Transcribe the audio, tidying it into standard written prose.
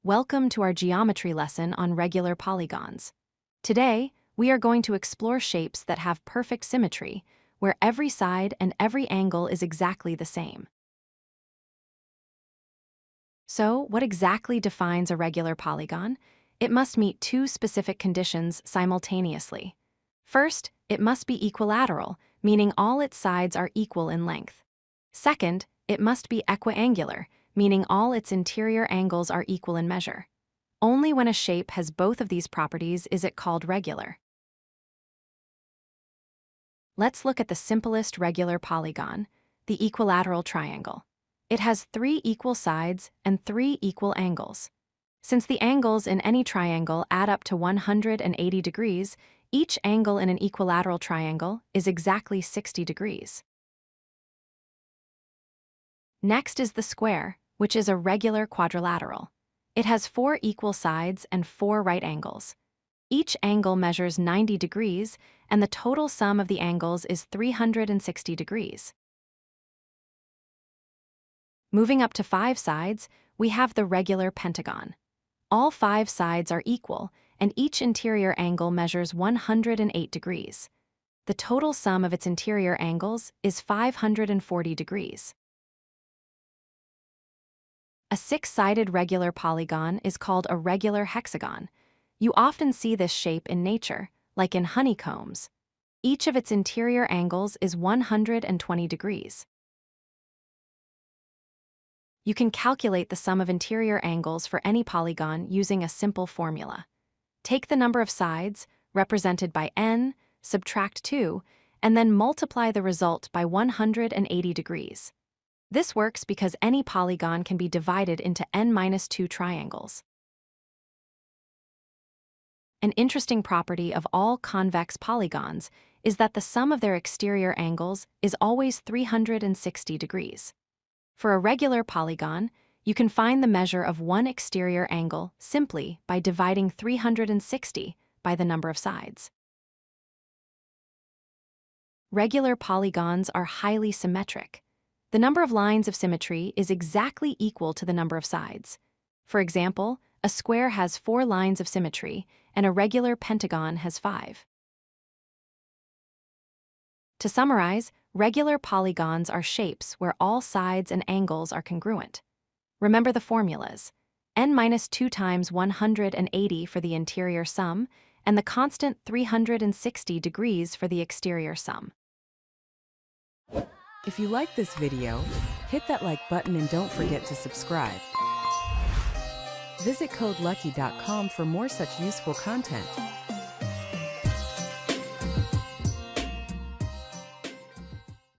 Welcome to our geometry lesson on regular polygons. Today, we are going to explore shapes that have perfect symmetry, where every side and every angle is exactly the same. So, what exactly defines a regular polygon? It must meet two specific conditions simultaneously. First, it must be equilateral, meaning all its sides are equal in length. Second, it must be equiangular, meaning all its interior angles are equal in measure. Only when a shape has both of these properties is it called regular. Let's look at the simplest regular polygon, the equilateral triangle. It has 3 equal sides and 3 equal angles. Since the angles in any triangle add up to 180 degrees, each angle in an equilateral triangle is exactly 60 degrees. Next is the square, which is a regular quadrilateral. It has 4 equal sides and 4 right angles. Each angle measures 90 degrees, and the total sum of the angles is 360 degrees. Moving up to 5 sides, we have the regular pentagon. All 5 sides are equal, and each interior angle measures 108 degrees. The total sum of its interior angles is 540 degrees. A 6-sided regular polygon is called a regular hexagon. You often see this shape in nature, like in honeycombs. Each of its interior angles is 120 degrees. You can calculate the sum of interior angles for any polygon using a simple formula. Take the number of sides, represented by n, subtract 2, and then multiply the result by 180 degrees. This works because any polygon can be divided into n-2 triangles. An interesting property of all convex polygons is that the sum of their exterior angles is always 360 degrees. For a regular polygon, you can find the measure of one exterior angle simply by dividing 360 by the number of sides. Regular polygons are highly symmetric. The number of lines of symmetry is exactly equal to the number of sides. For example, a square has 4 lines of symmetry, and a regular pentagon has 5. To summarize, regular polygons are shapes where all sides and angles are congruent. Remember the formulas: n-2 times 180 for the interior sum, and the constant 360 degrees for the exterior sum. If you like this video, hit that like button and don't forget to subscribe. Visit codelucky.com for more such useful content.